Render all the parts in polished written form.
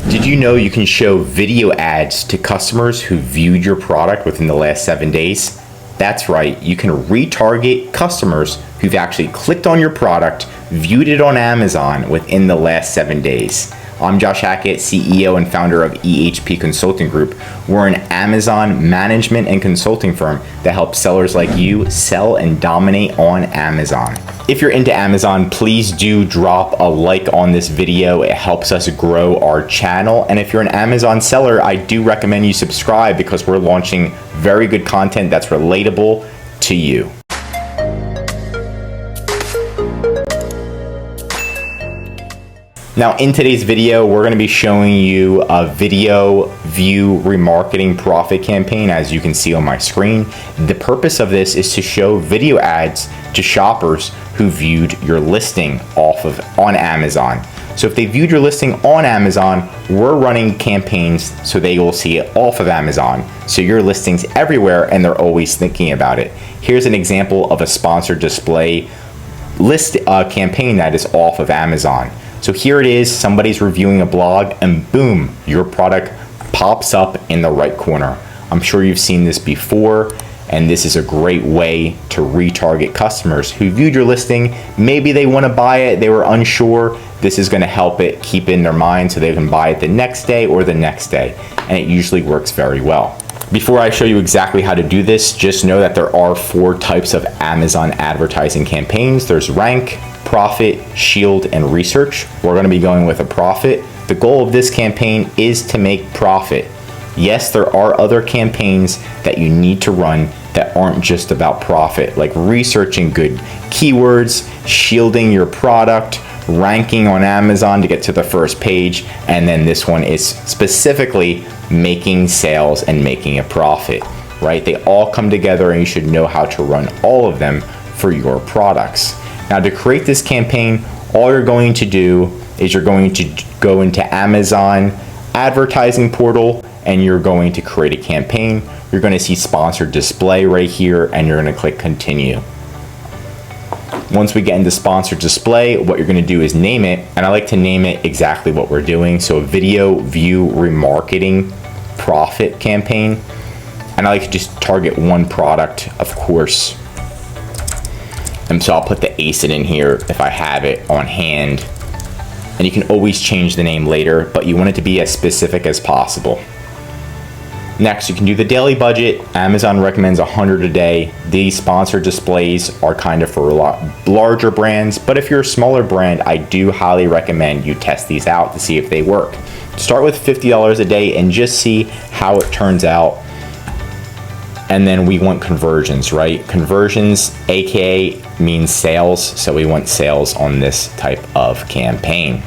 Did you know you can show video ads to customers who viewed your product within the last 7 days? That's right, you can retarget customers who've actually clicked on your product, viewed it on Amazon within the last 7 days. I'm Josh Hackett, CEO and founder of EHP Consulting Group. We're an Amazon management and consulting firm that helps sellers like you sell and dominate on Amazon. If you're into Amazon, please do drop a like on this video. It helps us grow our channel. And if you're an Amazon seller, I do recommend you subscribe because we're launching very good content that's relatable to you. Now in today's video, we're going to be showing you a video view remarketing profit campaign, as you can see on my screen. The purpose of this is to show video ads to shoppers who viewed your listing on Amazon. So if they viewed your listing on Amazon, we're running campaigns so they will see it off of Amazon. So your listing's everywhere and they're always thinking about it. Here's an example of a sponsored display campaign that is off of Amazon. So here it is, somebody's reviewing a blog and boom, your product pops up in the right corner. I'm sure you've seen this before, and this is a great way to retarget customers who viewed your listing. Maybe they want to buy it, they were unsure. This is going to help it keep in their mind so they can buy it the next day or the next day, and it usually works very well. Before I show you exactly how to do this, just know that there are 4 types of Amazon advertising campaigns. There's rank, profit, shield, and research. We're going to be going with a profit. The goal of this campaign is to make profit. Yes, there are other campaigns that you need to run that aren't just about profit, like researching good keywords, shielding your product, ranking on Amazon to get to the first page, and then this one is specifically making sales and making a profit, right? They all come together and you should know how to run all of them for your products. Now to create this campaign, all you're going to do is you're going to go into Amazon advertising portal and you're going to create a campaign. You're going to see sponsored display right here and you're going to click continue. Once we get into sponsored display, what you're going to do is name it, and I like to name it exactly what we're doing. So a video view remarketing profit campaign, and I like to just target one product, of course. And so I'll put the ACOS in here if I have it on hand, and you can always change the name later, but you want it to be as specific as possible. Next, you can do the daily budget. Amazon recommends 100 a day. These sponsored displays are kind of for a lot larger brands, but if you're a smaller brand, I do highly recommend you test these out to see if they work. Start with $50 a day and just see how it turns out. And then we want conversions, right? Conversions, AKA, means sales, so we want sales on this type of campaign.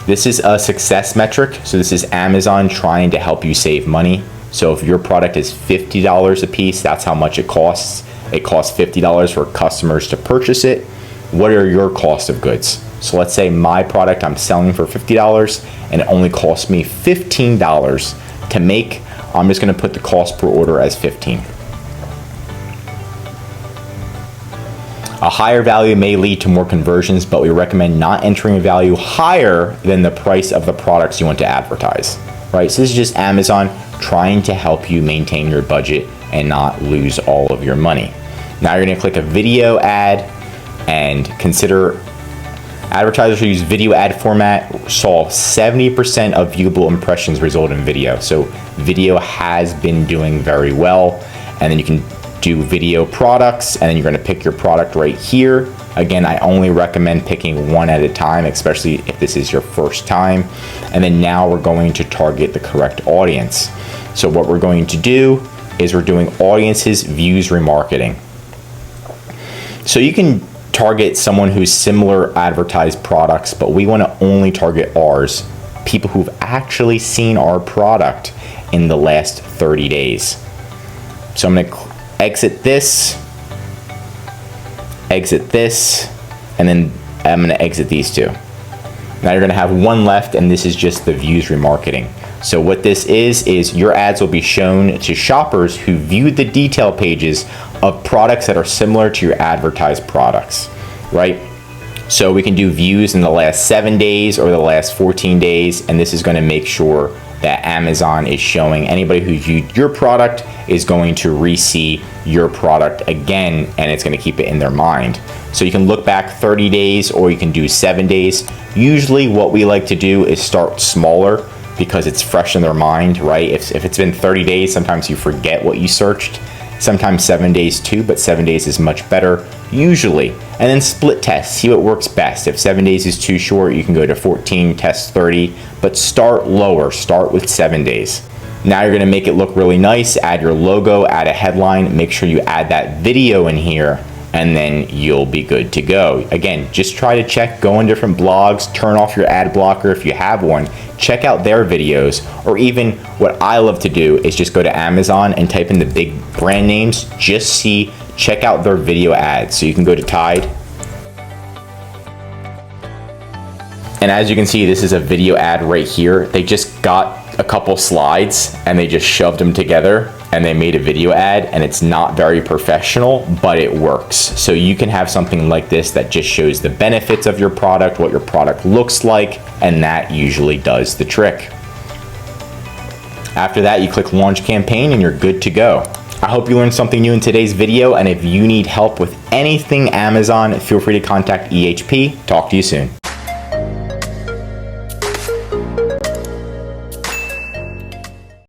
This is a success metric, so this is Amazon trying to help you save money. So if your product is $50 a piece, that's how much it costs. It costs $50 for customers to purchase it. What are your cost of goods? So let's say my product I'm selling for $50 and it only costs me $15 to make. I'm just going to put the cost per order as 15. A higher value may lead to more conversions, but we recommend not entering a value higher than the price of the products you want to advertise, right? So this is just Amazon trying to help you maintain your budget and not lose all of your money. Now you're going to click a video ad and consider advertisers who use video ad format saw 70% of viewable impressions result in video. So video has been doing very well. And then you can do video products, and then you're going to pick your product right here. Again, I only recommend picking one at a time, especially if this is your first time. And then now we're going to target the correct audience. So what we're going to do is we're doing audiences views remarketing. So you can target someone who's similar advertised products, but we want to only target ours, people who've actually seen our product in the last 30 days. So I'm going to exit this, and then I'm going to exit these two. Now you're going to have one left, and this is just the views remarketing. So what this is your ads will be shown to shoppers who viewed the detail pages of products that are similar to your advertised products, right? So we can do views in the last 7 days or the last 14 days, and this is going to make sure that Amazon is showing anybody who viewed your product is going to re-see your product again, and it's going to keep it in their mind. So you can look back 30 days or you can do 7 days. Usually what we like to do is start smaller because it's fresh in their mind, right? If it's been 30 days, sometimes you forget what you searched. Sometimes 7 days too, but 7 days is much better usually. And then split test, see what works best. If 7 days is too short, you can go to 14, test 30, but start lower, start with 7 days. Now you're gonna make it look really nice, add your logo, add a headline, make sure you add that video in here, and then you'll be good to go. Again, just try to check, go on different blogs, turn off your ad blocker if you have one, check out their videos, or even what I love to do is just go to Amazon and type in the big brand names, check out their video ads. So you can go to Tide. And as you can see, this is a video ad right here. They just got a couple slides and they just shoved them together and they made a video ad, and it's not very professional, but it works. So you can have something like this that just shows the benefits of your product, what your product looks like, and that usually does the trick. After that, you click Launch Campaign and you're good to go. I hope you learned something new in today's video, and if you need help with anything Amazon, feel free to contact EHP. Talk to you soon.